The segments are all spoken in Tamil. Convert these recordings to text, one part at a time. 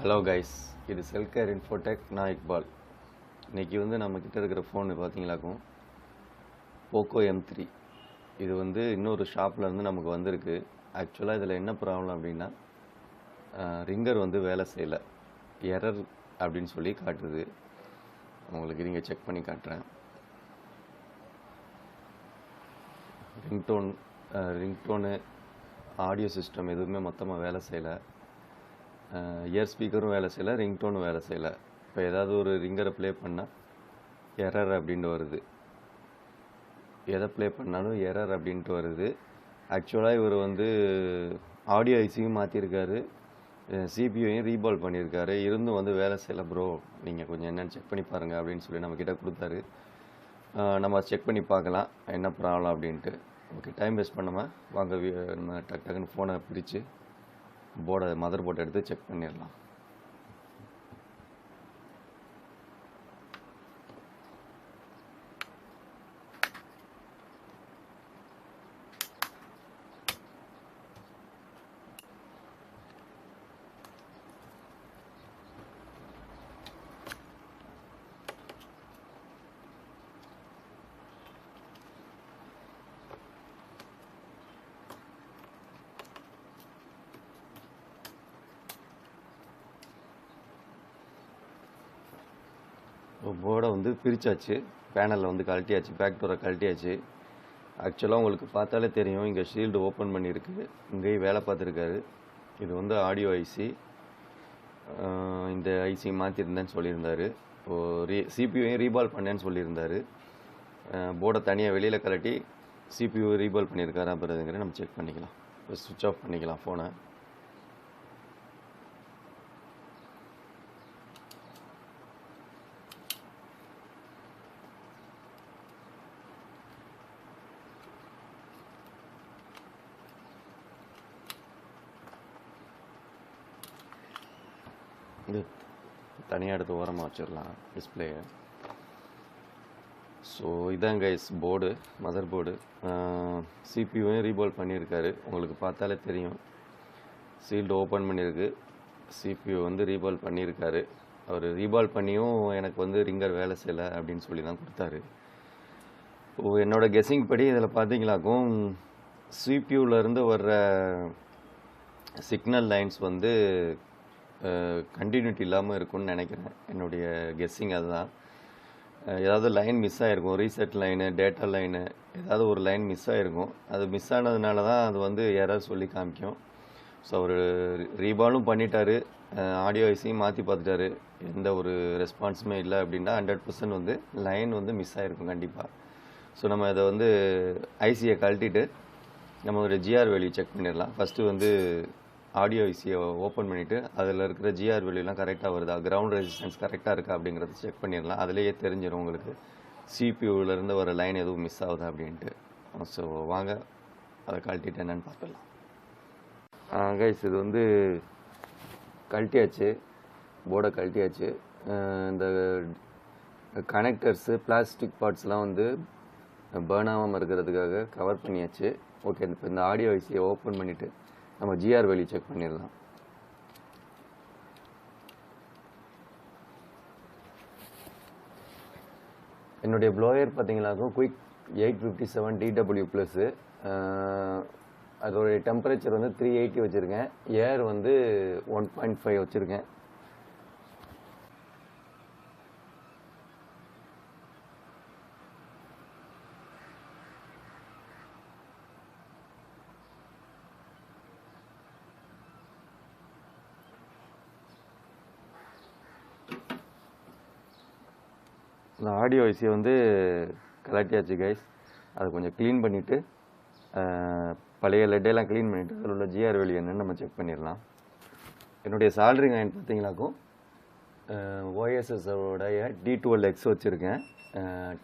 Hello guys, இது Cellcare Infotech நான் இக்பால். இன்னைக்கு நம்ம கிட்ட இருக்கிற ஃபோன் பார்த்தீங்களாக்கும் POCO M3. இது இன்னொரு ஷாப்ல இருந்து நமக்கு வந்திருக்கு. ஆக்சுவலாக இதில் என்ன ப்ராப்ளம் அப்படின்னா ரிங்கர் வேலை செய்யலை, எரர் அப்படின்னு சொல்லி காட்டுது. உங்களுக்கு நீங்கள் செக் பண்ணி காட்டுறேன். ரிங்டோனு ஆடியோ சிஸ்டம் எதுவுமே மொத்தமாக வேலை செய்யலை. இயர் ஸ்பீக்கரும் வேலை செய்யலை, ரிங்டோனும் வேலை செய்யலை. இப்போ ஏதாவது ஒரு ரிங்கரை ப்ளே பண்ணால் எரர் அப்படின்ட்டு வருது. எதை ப்ளே பண்ணாலும் எரர் அப்படின்ட்டு வருது. ஆக்சுவலாக இவர் ஆடியோ ஐசியும் மாற்றிருக்காரு, சிபியூயும் ரீபால் பண்ணியிருக்காரு. இருந்தும் வேலை செய்யலை ப்ரோ, நீங்கள் கொஞ்சம் என்னென்னு செக் பண்ணி பாருங்கள் அப்படின்னு சொல்லி நம்மக்கிட்ட கொடுத்தாரு. நம்ம செக் பண்ணி பார்க்கலாம் என்ன ப்ராப்ளம் அப்படின்ட்டு. ஓகே, டைம் வேஸ்ட் பண்ணாமல் வாங்க நம்ம டக்குன்னு ஃபோனை பிரித்து மதர் போர்டை எடுத்து செக் பண்ணிடலாம். போர்டை பிரித்தாச்சு, பேனலில் கழட்டியாச்சு, பேக் டோரை கழட்டியாச்சு. ஆக்சுவலாக உங்களுக்கு பார்த்தாலே தெரியும், இங்கே ஷீல்டு ஓப்பன் பண்ணியிருக்கு, இங்கேயும் வேலை பார்த்துருக்காரு. இது ஆடியோ ஐசி. இந்த ஐசி மாற்றிருந்தேன்னு சொல்லியிருந்தார். இப்போது சிபியூவையும் ரீபால் பண்ணேன்னு சொல்லியிருந்தார். போர்டை தனியாக வெளியில் கழட்டி சிபியூ ரீபால் பண்ணியிருக்காரா அப்படிங்கிற நம்ம செக் பண்ணிக்கலாம். இப்போ சுவிட்ச் ஆஃப் பண்ணிக்கலாம் ஃபோனை. இது தனியாக எடுத்து ஓரமாக வச்சிடலாம் டிஸ்பிளேயை. ஸோ இதான் கைஸ் போர்டு, மதர் போர்டு. சிபியூவையும் ரீபால் பண்ணியிருக்காரு, உங்களுக்கு பார்த்தாலே தெரியும். சீல்டு ஓப்பன் பண்ணியிருக்கு, சிபியூ ரீபால் பண்ணியிருக்காரு. அவர் ரீபால் பண்ணியும் எனக்கு ரிங்கர் வேலை செய்யலை அப்படின்னு சொல்லி தான் கொடுத்தாரு. என்னோடய கெஸ்ஸிங் படி இதில் பார்த்தீங்களாக்கும் சிபியூவிலேருந்து வர்ற சிக்னல் லைன்ஸ் கண்டினியூட்டி இல்லாமல் இருக்கும்னு நினைக்கிறேன். என்னுடைய கெஸ்ஸிங் அதுதான். ஏதாவது லைன் மிஸ் ஆகிருக்கும், ரீசெட் லைனு, டேட்டா லைனு, ஏதாவது ஒரு லைன் மிஸ் ஆகிருக்கும். அது மிஸ் ஆனதுனால தான் அது எரர் சொல்லி காமிக்கும். ஸோ அவர் ரீபாலும் பண்ணிட்டாரு, ஆடியோ ஐசியும் மாற்றி பார்த்துட்டாரு, எந்த ஒரு ரெஸ்பான்ஸுமே இல்லை அப்படின்னா 100% லைன் மிஸ் ஆகிருக்கும் கண்டிப்பாக. ஸோ நம்ம இதை ஐசியை கழட்டிட்டு நம்ம ஒரு ஜிஆர் வேல்யூ செக் பண்ணிடலாம். ஃபஸ்ட்டு ஆடியோ ஐசியை ஓப்பன் பண்ணிவிட்டு அதில் இருக்கிற ஜிஆர் வேல்யூலாம் கரெக்டாக வருதா, கிரவுண்ட் ரெசிஸ்டன்ஸ் கரெக்டாக இருக்கா அப்படிங்கிறத செக் பண்ணிடலாம். அதிலேயே தெரிஞ்சிடும் உங்களுக்கு சிபியூவிலேருந்து வர லைன் எதுவும் மிஸ் ஆகுதா அப்படின்ட்டு. ஸோ வாங்க அதை கழட்டிட்டு என்னென்னு பார்த்துடலாம். கைஸ், இது கழட்டியாச்சு, போர்டை கழட்டியாச்சு. இந்த கனெக்டர்ஸு, பிளாஸ்டிக் பார்ட்ஸ்லாம் பேர்ன் ஆகாமல் இருக்கிறதுக்காக கவர் பண்ணியாச்சு. ஓகே, இப்போ இந்த ஆடியோ ஐசியை ஓப்பன் பண்ணிவிட்டு நம்ம ஜிஆர் வேல்யூ செக் பண்ணிடலாம். என்னுடைய ப்ளோயர் பார்த்தீங்கன்னாக்கும் குயிக் 857 DW+. அதோடைய டெம்பரேச்சர் 380 வச்சுருக்கேன். ஏர் 1.5 வச்சுருக்கேன். இந்த ஆடியோ ஐசியை கலட்டியாச்சு கைஸ். அதை கொஞ்சம் க்ளீன் பண்ணிவிட்டு, பழைய லெட்டெல்லாம் க்ளீன் பண்ணிவிட்டு அதில் உள்ள ஜிஆர் வேல்யூ என்னன்னு நம்ம செக் பண்ணிடலாம். என்னுடைய சால்ட்ரிங் அயன் பார்த்தீங்களாக்கும் ஓஎஸ்எஸோடைய D12X வச்சுருக்கேன்.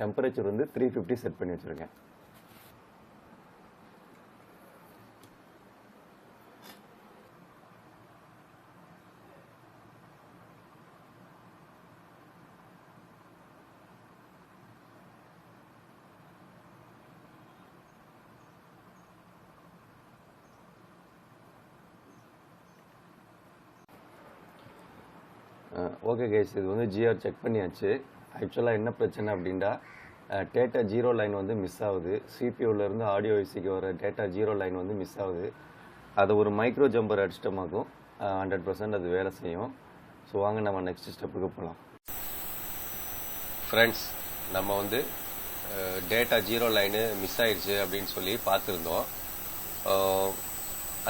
டெம்பரேச்சர் 350 செட் பண்ணி வச்சுருக்கேன். ஓகே கைஸ், இது வந்து ஜிஆர் செக் பண்ணியாச்சு. ஆக்சுவலாக என்ன பிரச்சனை அப்படின்னா டேட்டா 0 லைன் வந்து மிஸ் ஆகுது. சிபியூலேருந்து ஆடியோ ஐசிக்கு வர டேட்டா 0 லைன் வந்து மிஸ் ஆகுது. அதை ஒரு மைக்ரோ ஜம்பர் அடிச்சிட்டமாக்கும் 100% அது வேலை செய்யும். ஸோ வாங்க நம்ம நெக்ஸ்ட் ஸ்டெப்புக்கு போகலாம். ஃப்ரெண்ட்ஸ், நம்ம வந்து டேட்டா 0 லைனு மிஸ் ஆயிடுச்சு அப்படின்னு சொல்லி பார்த்துருந்தோம்.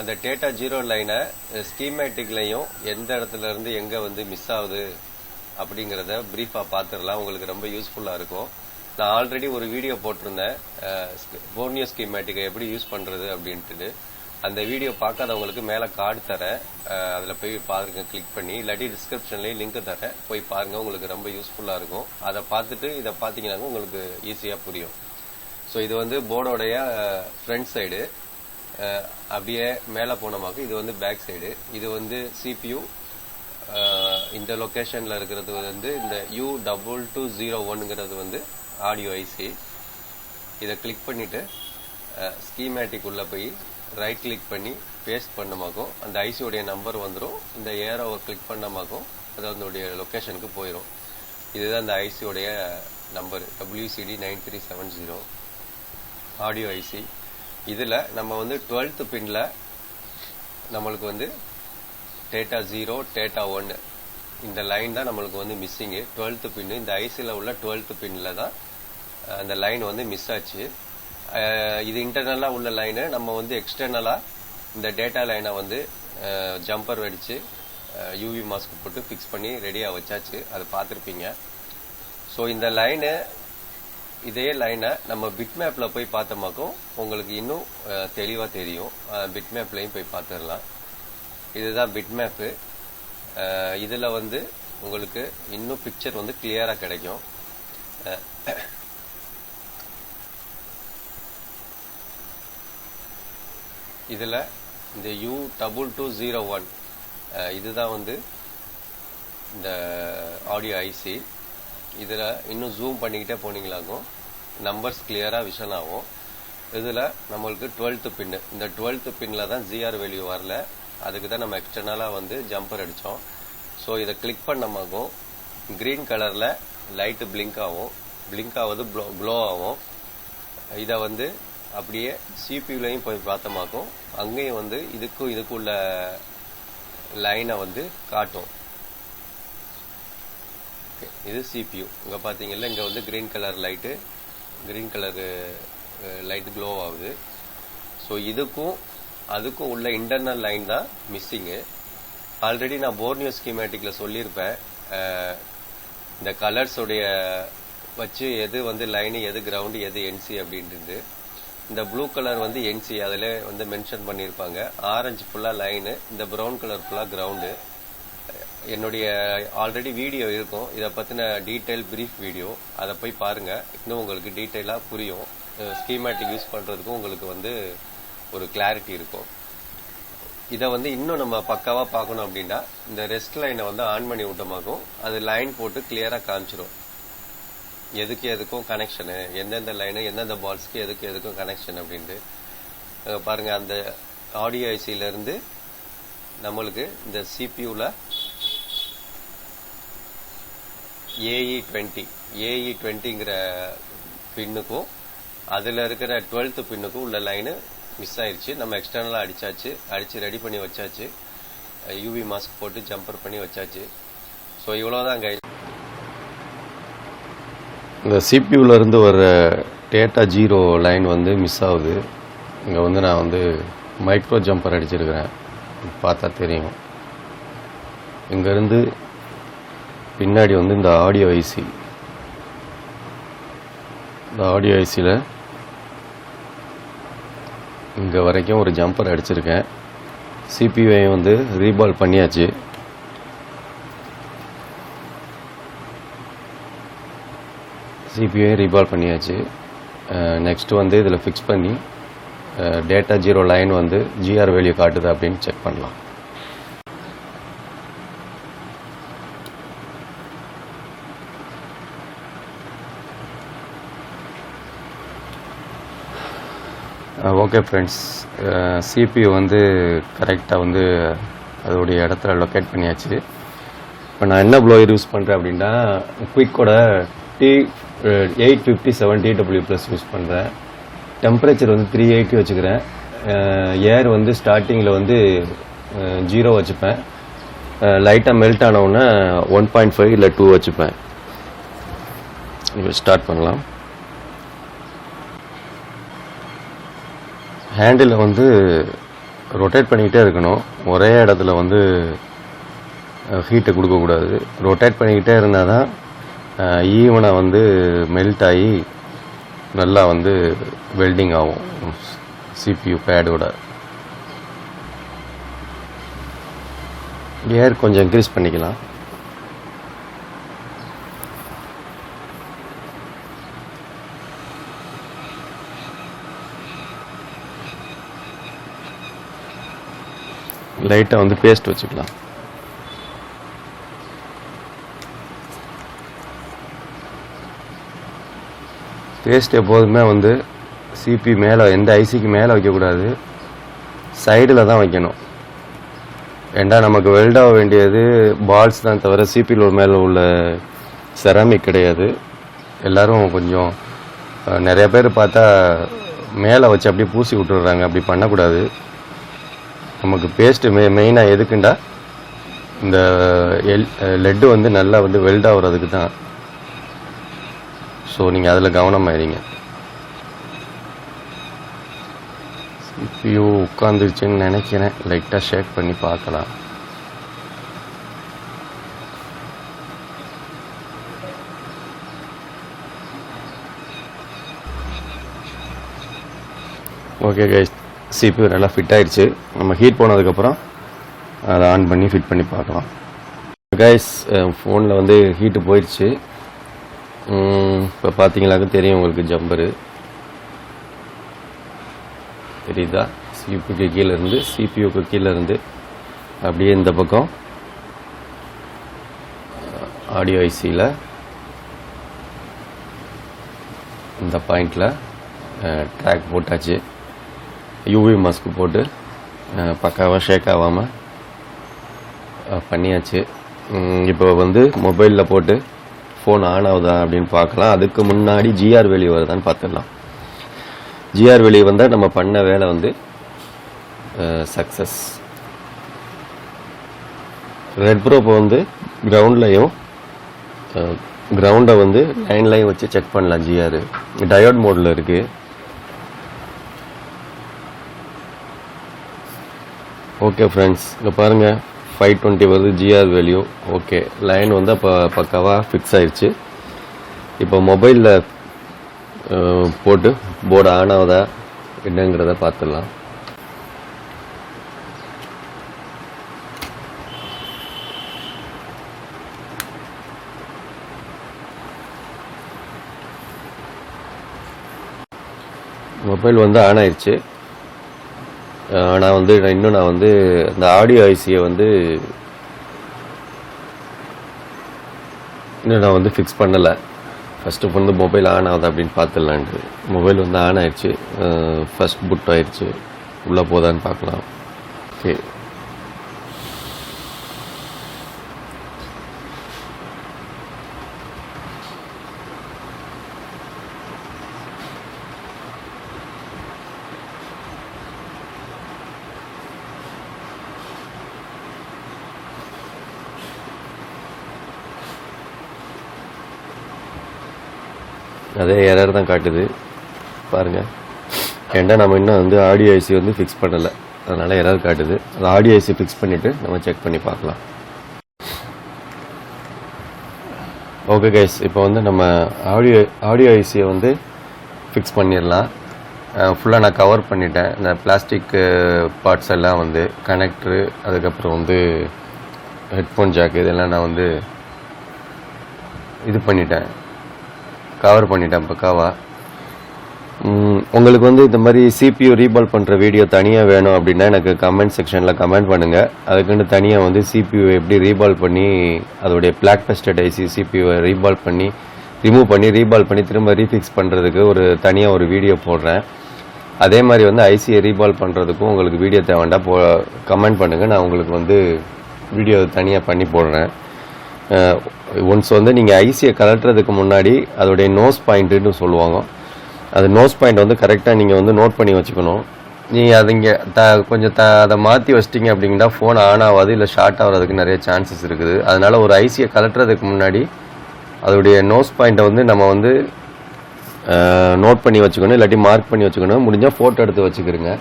அந்த டேட்டா 0 லைனை ஸ்கீமேட்டிக்லையும் எந்த இடத்துல இருந்து எங்கே வந்து மிஸ் ஆகுது அப்படிங்கிறத ப்ரீஃபாக பார்த்துடலாம். உங்களுக்கு ரொம்ப யூஸ்ஃபுல்லாக இருக்கும். நான் ஆல்ரெடி ஒரு வீடியோ போட்டிருந்தேன், போர்னியோ ஸ்கீமேட்டிக்கை எப்படி யூஸ் பண்ணுறது அப்படின்ட்டு. அந்த வீடியோ பார்க்காதவங்களுக்கு மேலே கார்டு தரேன், அதில் போய் பாருங்க, கிளிக் பண்ணி. இல்லாட்டி டிஸ்கிரிப்ஷன்லேயும் லிங்க் தரேன், போய் பாருங்கள். உங்களுக்கு ரொம்ப யூஸ்ஃபுல்லாக இருக்கும். அதை பார்த்துட்டு இதை பார்த்தீங்கன்னாங்க உங்களுக்கு ஈஸியாக புரியும். ஸோ இது வந்து போர்டோடைய ஃப்ரண்ட் சைடு. அப்படியே மேலே போனோமாக்கு இது வந்து பேக் சைடு. இது வந்து சிபியூ. இந்த லொக்கேஷனில் இருக்கிறது வந்து இந்த U2201ங்கிறது வந்து ஆடியோ ஐசி. இதை கிளிக் பண்ணிவிட்டு ஸ்கீமேட்டிக் உள்ளே போய் ரைட் கிளிக் பண்ணி பேஸ்ட் பண்ணமாக்கும் அந்த ஐசியோடைய நம்பர் வந்துடும். இந்த ஏரோவை கிளிக் பண்ணமாக்கும் அது அதனுடைய லொக்கேஷனுக்கு போயிடும். இதுதான் இந்த ஐசியோடைய நம்பர், WCD 9370 ஆடியோ ஐசி. இதில் நம்ம வந்து 12th பின்ல நம்மளுக்கு வந்து டேட்டா 0, டேட்டா 1 இந்த லைன் தான் நம்மளுக்கு வந்து மிஸ்ஸிங்கு. 12th பின்னு இந்த ஐசியில் உள்ள 12th பின்னில் தான் அந்த லைன் வந்து மிஸ் ஆச்சு. இது இன்டர்னலாக உள்ள லைனு. நம்ம வந்து எக்ஸ்டர்னலாக இந்த டேட்டா லைனை வந்து ஜம்பர் வெடித்து யூவி மாஸ்க் போட்டு ஃபிக்ஸ் பண்ணி ரெடியாக வச்சாச்சு. அதை பார்த்துருப்பீங்க. ஸோ இந்த லைனு, இதே லைனை நம்ம பிட் மேப்பில் போய் பார்த்தோமாக்கும் உங்களுக்கு இன்னும் தெளிவாக தெரியும். பிட் மேப்லையும் போய் பார்த்துடலாம். இதுதான் பிட் மேப்பு. இதில் வந்து உங்களுக்கு இன்னும் பிக்சர் வந்து கிளியராக கிடைக்கும். இதில் இந்த U2201 இதுதான் வந்து இந்த ஆடியோ ஐசி. இதில் இன்னும் ஜூம் பண்ணிக்கிட்டே போனீங்களாகும் நம்பர்ஸ் கிளியராக விஷன் ஆகும். இதில் நம்மளுக்கு 12th பின்னு, இந்த 12th பின்னில் தான் ஜிஆர் வேல்யூ வரல. அதுக்கு தான் நம்ம எக்ஸ்டர்னலாக வந்து ஜம்பர் அடித்தோம். ஸோ இதை கிளிக் பண்ணமாகும் க்ரீன் கலரில் லைட்டு பிளிங்க் ஆகும். பிளிங்க் ஆகுது, க்ளோ ஆகும். இதை வந்து அப்படியே சிபியூலையும் போய் பார்த்தமாக்கும் அங்கேயும் வந்து இதுக்குள்ள லைனை வந்து காட்டும். இது சிபியூ. இங்கே பார்த்தீங்கல்ல, இங்கே வந்து கிரீன் கலர் லைட்டு க்ளோ ஆகுது. ஸோ இதுக்கும் அதுக்கும் உள்ள இன்டர்னல் லைன் தான் மிஸ்ஸிங்கு. ஆல்ரெடி நான் போர்னியோ ஸ்கீமேட்டிக்கில் சொல்லியிருப்பேன், இந்த கலர்ஸோடைய வச்சு எது வந்து லைனு, எது கிரவுண்டு, எது என்சி அப்படின்ட்டு. இந்த ப்ளூ கலர் வந்து என்சி, அதில் வந்து மென்ஷன் பண்ணியிருப்பாங்க. ஆரஞ்சு ஃபுல்லாக லைனு, இந்த ப்ரௌன் கலர் ஃபுல்லாக கிரவுண்டு. என்னுடைய ஆல்ரெடி வீடியோ இருக்கும், இதை பற்றின டீட்டெயில் ப்ரீஃப் வீடியோ. அதை போய் பாருங்கள், இன்னும் உங்களுக்கு டீட்டெயிலாக புரியும். ஸ்கீமேட்டிக் யூஸ் பண்ணுறதுக்கும் உங்களுக்கு வந்து ஒரு கிளாரிட்டி இருக்கும். இதை வந்து இன்னும் நம்ம பக்காவாக பார்க்கணும் அப்படின்னா இந்த ரெஸ்ட் லைனை வந்து ஆன் பண்ணி விட்டமாக்கும் அது லைன் போட்டு கிளியராக காமிச்சிடும். எதுக்கும் கனெக்ஷனு, எந்தெந்த லைனு, எந்தெந்த பால்ஸ்க்கு எதுக்கும் கனெக்ஷன் அப்படின்ட்டு. பாருங்கள், அந்த ஆடியோ ஐசியிலேருந்து நம்மளுக்கு இந்த சிபியூவில் AE20ங்கிற பின்னுக்கும் அதில் இருக்கிற 12th பின்னுக்கும் உள்ள லைனு மிஸ் ஆயிடுச்சு. நம்ம எக்ஸ்டர்னலாக அடித்து ரெடி பண்ணி வச்சாச்சு. யூவி மாஸ்க் போட்டு ஜம்பர் பண்ணி வச்சாச்சு. ஸோ இவ்வளோதான் கைஸ். இந்த சிபியூலேருந்து வர டேட்டா 0 லைன் வந்து மிஸ் ஆகுது. இங்கே வந்து நான் வந்து மைக்ரோ ஜம்பர் அடிச்சிருக்கிறேன், பார்த்தா தெரியும். இங்கேருந்து பின்னாடி வந்து இந்த ஆடியோ ஐசியில் இங்கே வரைக்கும் ஒரு ஜம்பர் அடிச்சிருக்கேன். சிபியூவையும் வந்து ரீபால் பண்ணியாச்சு. நெக்ஸ்ட் வந்து இதில் ஃபிக்ஸ் பண்ணி டேட்டா 0 லைன் வந்து ஜிஆர் வேல்யூ காட்டுது அப்படின்னு செக் பண்ணலாம். ஓகே ஃப்ரெண்ட்ஸ், சிபியூ வந்து கரெக்டாக வந்து அதோடைய இடத்துல லொக்கேட் பண்ணியாச்சு. இப்போ நான் என்ன ப்ளோயர் யூஸ் பண்ணுறேன் அப்படின்னா குயிக்கோட T857TW+ யூஸ் பண்ணுறேன். டெம்பரேச்சர் வந்து 380 வச்சுக்கிறேன். ஏர் வந்து ஸ்டார்டிங்கில் வந்து 0 வச்சுப்பேன். லைட்டாக மெல்ட் ஆனவுடனே 1.5 இல்லை 2 வச்சுப்பேன். இப்போ ஸ்டார்ட் பண்ணலாம். ஹேண்டில் வந்து ரொட்டேட் பண்ணிக்கிட்டே இருக்கணும். ஒரே இடத்துல வந்து ஹீட்டை கொடுக்கக்கூடாது. ரொட்டேட் பண்ணிக்கிட்டே இருந்தால் தான் ஈவனாக வந்து மெல்ட் ஆகி நல்லா வந்து வெல்டிங் ஆகும் CPU பேடோட. ஏர் கொஞ்சம் இன்க்ரீஸ் பண்ணிக்கலாம். லைட்டாக வந்து பேஸ்ட் வச்சுக்கலாம். பேஸ்ட் எப்போதுமே வந்து CPU மேலே, எந்த ஐசிக்கு மேலே வைக்கக்கூடாது, சைடில் தான் வைக்கணும். ஏண்டா நமக்கு வெல்ட் ஆக வேண்டியது பால்ஸ் தான் தவிர CPU மேலே உள்ள செராமிக் கிடையாது. எல்லோரும் கொஞ்சம் நிறைய பேர் பார்த்தா மேலே வச்சு அப்படியே பூசி விட்டுடுறாங்க. அப்படி பண்ணக்கூடாது. நமக்கு பேஸ்ட்டு மெயினாக எதுக்குண்டா இந்த லெட்டு வந்து நல்லா வந்து வெல்ட் ஆகுறதுக்கு தான். ஸோ நீங்கள் அதில் கவனமாயிருங்க. CPU உட்காந்துருச்சுன்னு நினைக்கிறேன். லைட்டாக ஷேக் பண்ணி பார்க்கலாம். ஓகே கைஸ், CPU நல்லா ஃபிட் ஆயிடுச்சு. நம்ம ஹீட் போனதுக்கப்புறம் அதை ஆன் பண்ணி ஃபிட் பண்ணி பார்க்கலாம். கைஸ், ஃபோனில் வந்து ஹீட்டு போயிடுச்சு. இப்போ பார்த்தீங்களாக்க தெரியும் உங்களுக்கு ஜம்பரு தெரியுதா? CPU கீழே இருந்து அப்படியே இந்த பக்கம் ஆடியோ ஐசியில் இந்த பாயிண்டில் ட்ராக் போட்டாச்சு. யூவி மாஸ்க் போட்டு பக்காவாக ஷேக் ஆகாமல் பண்ணியாச்சு. இப்போ வந்து மொபைலில் போட்டு ஃபோன் ஆன் ஆகுதா அப்படின்னு பார்க்கலாம். அதுக்கு முன்னாடி GR வேல்யூ வருதான்னு பார்த்துடலாம். GR வேல்யூ வந்தால் நம்ம பண்ண வேலை வந்து சக்ஸஸ். ரெட் ப்ரோப்பை வந்து கிரவுண்டை வந்து லைன்லையும் வச்சு செக் பண்ணலாம். GR டயோட் மோடில் இருக்குது. ஓகே ஃப்ரெண்ட்ஸ், இங்கே பாருங்கள் 520 வருது GR வேல்யூ. ஓகே, லைன் வந்து அப்போ பக்காவாக ஃபிக்ஸ் ஆயிடுச்சு. இப்போ மொபைலில் போட்டு போர்டு ஆன் ஆகுதா என்னங்கிறத பார்த்துடலாம். மொபைல் வந்து ஆன் ஆயிடுச்சு. நான் வந்து அந்த ஆடியோ ஐசியை வந்து இன்னும் நான் வந்து ஃபிக்ஸ் பண்ணலை. ஃபஸ்ட்டு வந்து மொபைல் ஆன் ஆகுது அப்படின்னு பார்த்துடலான்ட்டு. மொபைல் வந்து ஆன் ஆயிடுச்சு. ஃபஸ்ட் புட் ஆயிடுச்சு. உள்ளே போதான்னு பார்க்கலாம். ஓகே, அதே எரர் தான் காட்டுது பாருங்கள். ஏன்னா நம்ம இன்னும் வந்து ஆடியோ ஐசி வந்து ஃபிக்ஸ் பண்ணலை, அதனால் எரர் காட்டுது. அது ஆடியோ ஐசி ஃபிக்ஸ் பண்ணிவிட்டு நம்ம செக் பண்ணி பார்க்கலாம். ஓகே கைஸ், இப்போ வந்து நம்ம ஆடியோ ஐசியை வந்து ஃபிக்ஸ் பண்ணிடலாம். ஃபுல்லாக நான் கவர் பண்ணிட்டேன். இந்த பிளாஸ்டிக் பார்ட்ஸ் எல்லாம் வந்து கனெக்டரு, அதுக்கப்புறம் வந்து ஹெட்ஃபோன் ஜாக்கு, இதெல்லாம் நான் வந்து இது பண்ணிட்டேன், கவர் பண்ணிட்டேன் பக்காவா. உங்களுக்கு வந்து இந்த மாதிரி CPU ரீபால் பண்ணுற வீடியோ தனியாக வேணும் அப்படின்னா எனக்கு கமெண்ட் செக்ஷனில் கமெண்ட் பண்ணுங்கள். அதுக்குன்னு தனியாக வந்து CPU எப்படி ரீபால் பண்ணி அதோடைய பிளாக் டெஸ்டட் ஐசி CPU ரீபால் பண்ணி ரிமூவ் பண்ணி ரீபால் பண்ணி திரும்ப ரீஃபிக்ஸ் பண்ணுறதுக்கு தனியாக ஒரு வீடியோ போடுறேன். அதே மாதிரி வந்து ஐசியை ரீபால் பண்ணுறதுக்கும் உங்களுக்கு வீடியோ தேவைண்டா கமெண்ட் பண்ணுங்கள். நான் உங்களுக்கு வந்து வீடியோ தனியாக பண்ணி போடுறேன். ஒன்ஸ் வந்து நீங்கள் ஐசியை கலட்டுறதுக்கு முன்னாடி அதோடைய நோஸ் பாயிண்ட்டுன்னு சொல்லுவாங்க. அது நோஸ் பாயிண்ட் வந்து கரெக்டாக நீங்கள் வந்து நோட் பண்ணி வச்சுக்கணும். நீங்கள் அது இங்கே கொஞ்சம் அதை மாற்றி வச்சிட்டிங்க அப்படின்னா ஃபோன் ஆன் ஆகாது, இல்லை ஷார்ட் ஆகிறதுக்கு நிறைய சான்சஸ் இருக்குது. அதனால் ஒரு ஐசியை கலட்டுறதுக்கு முன்னாடி அதோடைய நோஸ் பாயிண்ட்டை வந்து நம்ம வந்து நோட் பண்ணி வச்சுக்கணும், இல்லாட்டி மார்க் பண்ணி வச்சுக்கணும். முடிஞ்சால் ஃபோட்டோ எடுத்து வச்சுக்கிறேங்க.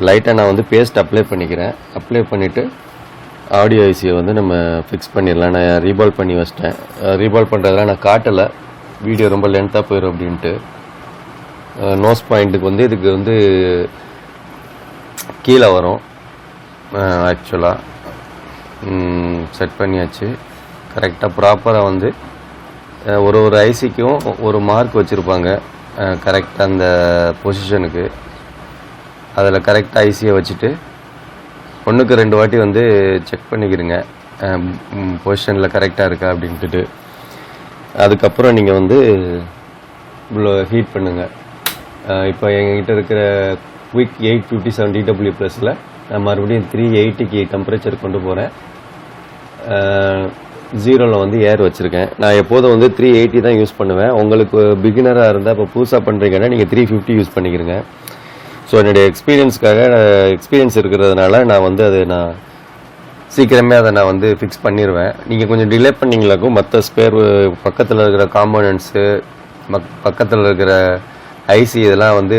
லைட்டாக நான் வந்து பேஸ்ட் அப்ளை பண்ணிக்கிறேன். அப்ளை பண்ணிவிட்டு ஆடியோ ஐசியை வந்து நம்ம ஃபிக்ஸ் பண்ணிடலாம். நான் ரீபால் பண்ணி வச்சிட்டேன். ரீபால் பண்ணுறதெல்லாம் நான் காட்டலை, வீடியோ ரொம்ப லென்த்தாக போயிடும் அப்படின்ட்டு. நோஸ் பாயிண்ட்டுக்கு வந்து இதுக்கு வந்து கீழே வரும். ஆக்சுவலாக செட் பண்ணியாச்சு. கரெக்டாக ப்ராப்பராக வந்து ஒரு ஐசிக்கும் ஒரு மார்க் வச்சுருப்பாங்க கரெக்டாக அந்த பொசிஷனுக்கு. அதில் கரெக்டாக ஐசியை வச்சுட்டு 1க்கு 2 வாட்டி வந்து செக் பண்ணிக்கிறீங்க பொசிஷனில் கரெக்டாக இருக்கா அப்படின்ட்டு. அதுக்கப்புறம் நீங்கள் வந்து இவ்வளோ ஹீட் பண்ணுங்கள். இப்போ எங்ககிட்ட இருக்கிற குவிக் 857 DW ப்ளஸில் நான் மறுபடியும் 380க்கு டெம்பரேச்சர் கொண்டு போகிறேன். 0ல் வந்து ஏர் வச்சுருக்கேன். நான் எப்போதும் வந்து 380 தான் யூஸ் பண்ணுவேன். உங்களுக்கு பிகினராக இருந்தால் இப்போ புதுசாக பண்ணுறீங்கன்னா நீங்கள் 350 யூஸ் பண்ணிக்கிறீங்க. ஸோ என்னுடைய எக்ஸ்பீரியன்ஸ் இருக்கிறதுனால நான் வந்து நான் சீக்கிரமே அதை நான் வந்து ஃபிக்ஸ் பண்ணிடுவேன். நீங்கள் கொஞ்சம் டிலே பண்ணிங்களாக்கும் மற்ற ஸ்பேர் பக்கத்தில் இருக்கிற காம்போனன்ட்ஸு பக்கத்தில் இருக்கிற ஐசி இதெல்லாம் வந்து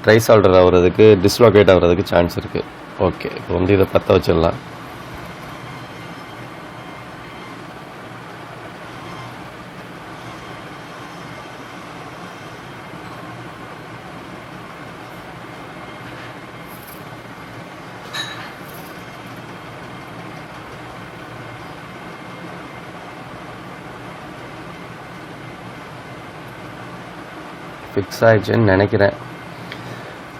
ட்ரைசால்டர் ஆகிறதுக்கு, டிஸ்லோகேட் ஆகிறதுக்கு சான்ஸ் இருக்குது. ஓகே, இப்போ வந்து இதை பற்ற வச்சிடலாம். ஃபிக்ஸ் ஆயிடுச்சுன்னு நினைக்கிறேன்.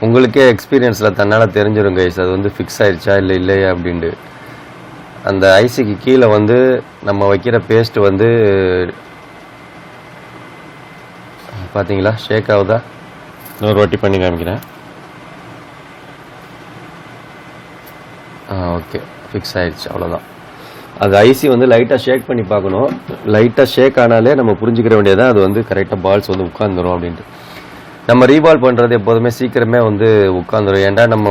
உங்களுக்கே எக்ஸ்பீரியன்ஸில் தன்னால் தெரிஞ்சிருங்க அது வந்து ஃபிக்ஸ் ஆயிடுச்சா இல்லையா அப்படின்ட்டு. அந்த ஐசிக்கு கீழே வந்து நம்ம வைக்கிற பேஸ்ட்டு வந்து பார்த்தீங்களா ஷேக் ஆகுதா? இன்னொரு வாட்டி பண்ணி காமிக்கிறேன். ஓகே, ஃபிக்ஸ் ஆயிடுச்சு, அவ்வளோதான். அது ஐசி வந்து லைட்டாக ஷேக் பண்ணி பார்க்கணும். லைட்டாக ஷேக் ஆனாலே நம்ம புரிஞ்சுக்கிற வேண்டியதான் அது வந்து கரெக்டாக பால்ஸ் வந்து உட்காந்துரும் அப்படின்ட்டு. நம்ம ரீபால் பண்ணுறது எப்போதுமே சீக்கிரமே வந்து உட்காந்துரும். ஏன்டா நம்ம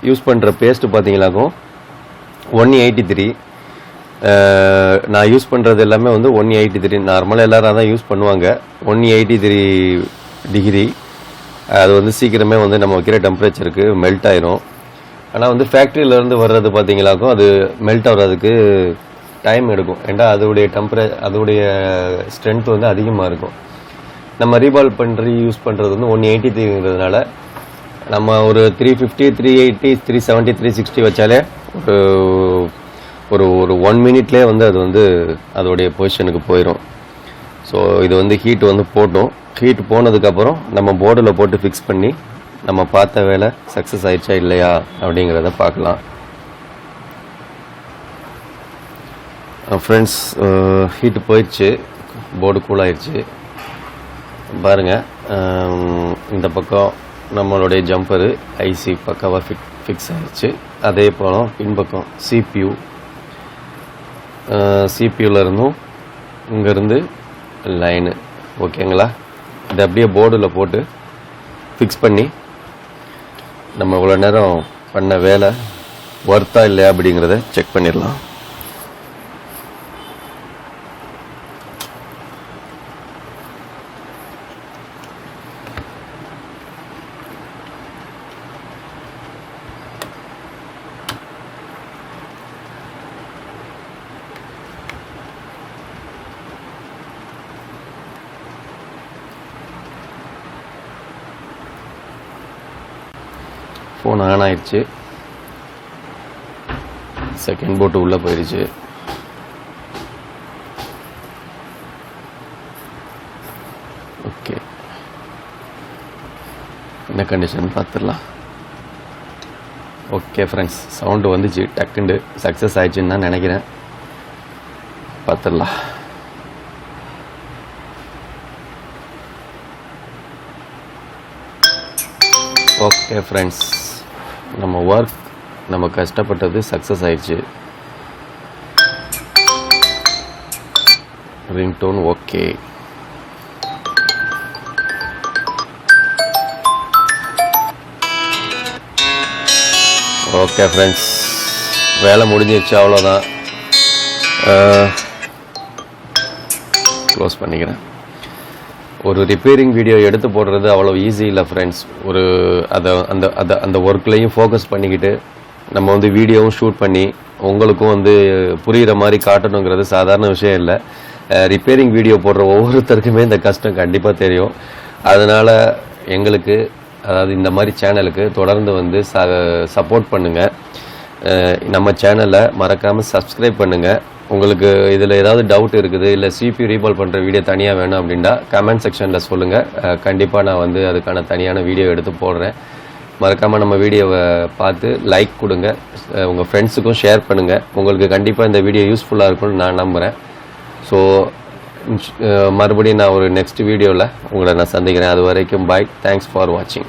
யூஸ் பண்ணுற பேஸ்ட்டு பார்த்தீங்களாக்கும் 183. நான் யூஸ் பண்ணுறது எல்லாமே வந்து 183. நார்மலாக எல்லோரும் தான் யூஸ் பண்ணுவாங்க. 183 டிகிரி. அது வந்து சீக்கிரமே வந்து நம்ம வைக்கிற டெம்பரேச்சருக்கு மெல்ட் ஆயிரும். ஆனால் வந்து ஃபேக்ட்ரியிலேருந்து வர்றது பார்த்தீங்களாக்கும் அது மெல்ட் ஆகிறதுக்கு டைம் எடுக்கும். ஏன்டா அதோடைய ஸ்ட்ரென்த் வந்து அதிகமாக இருக்கும். நம்ம ரீபால் யூஸ் பண்ணுறது வந்து 183ங்கிறதுனால நம்ம ஒரு 350, 380, 370, 360 வச்சாலே ஒரு 1 மினிட்லேயே வந்து அது வந்து அதோடைய பொசிஷனுக்கு போயிடும். ஸோ இது வந்து ஹீட் வந்து போட்டோம். ஹீட் போனதுக்கப்புறம் நம்ம போர்டில் போட்டு ஃபிக்ஸ் பண்ணி நம்ம பார்த்த வேலை சக்ஸஸ் ஆயிடுச்சா இல்லையா அப்படிங்கிறத பார்க்கலாம். ஃப்ரெண்ட்ஸ், ஹீட்டு போயிடுச்சு, போர்டு கூல் ஆயிடுச்சு. பாருங்கள், இந்த பக்கம் நம்மளுடைய ஜம்பரு ஐசி பக்காவாக ஃபிக்ஸ் ஆயிடுச்சு. அதே போல் பின்பக்கம் சிபியூலேருந்தும் இங்கேருந்து லைனு. ஓகேங்களா? இதை அப்படியே போர்டில் போட்டு ஃபிக்ஸ் பண்ணி நம்ம இவ்வளோ நேரம் பண்ண வேலை ஒர்த்தா இல்லையா அப்படிங்கிறத செக் பண்ணிடலாம். ஃபோன் ஆன் ஆயிடுச்சு. செகண்ட் போட்டு உள்ளே போயிடுச்சு. ஓகே, என்ன கண்டிஷன் பார்த்துடலாம். ஓகே ஃப்ரெண்ட்ஸ், சவுண்டு வந்துச்சு, டக்குண்டு சக்ஸஸ் ஆயிடுச்சுன்னு தான் நினைக்கிறேன். பார்த்துடலாம். ஓகே ஃப்ரெண்ட்ஸ், நம்ம கஷ்டப்பட்டது சக்ஸஸ் ஆயிடுச்சு. Ringtone okay. ஓகே ஃப்ரெண்ட்ஸ், வேலை முடிஞ்சிருச்சு, அவ்வளோதான். க்ளோஸ் பண்ணிக்கிறேன். ஒரு ரிப்பேரிங் வீடியோ எடுத்து போடுறது அவ்வளோ ஈஸி இல்லை ஃப்ரெண்ட்ஸ். ஒரு அந்த ஒர்க்லேயும் ஃபோக்கஸ் பண்ணிக்கிட்டு நம்ம வந்து வீடியோவும் ஷூட் பண்ணி உங்களுக்கும் வந்து புரிகிற மாதிரி காட்டணுங்கிறது சாதாரண விஷயம் இல்லை. ரிப்பேரிங் வீடியோ போடுற ஒவ்வொருத்தருக்குமே இந்த கஷ்டம் கண்டிப்பாக தெரியும். அதனால் எங்களுக்கு, அதாவது இந்த மாதிரி சேனலுக்கு தொடர்ந்து வந்து சப்போர்ட் பண்ணுங்கள். நம்ம சேனலை மறக்காமல் சப்ஸ்கிரைப் பண்ணுங்கள். உங்களுக்கு இதில் ஏதாவது டவுட் இருக்குது, இல்லை CPU ரீபால் பண்ணுற வீடியோ தனியாக வேணும் அப்படின்னா கமெண்ட் செக்ஷனில் சொல்லுங்கள். கண்டிப்பாக நான் வந்து அதுக்கான தனியான வீடியோ எடுத்து போடுறேன். மறக்காமல் நம்ம வீடியோவை பார்த்து லைக் கொடுங்க, உங்கள் ஃப்ரெண்ட்ஸுக்கும் ஷேர் பண்ணுங்கள். உங்களுக்கு கண்டிப்பாக இந்த வீடியோ யூஸ்ஃபுல்லாக இருக்கும்னு நான் நம்புகிறேன். ஸோ மறுபடியும் நான் ஒரு நெக்ஸ்ட் வீடியோவில் உங்களை நான் சந்திக்கிறேன். அது வரைக்கும் பாய். தேங்க்ஸ் ஃபார் வாட்சிங்.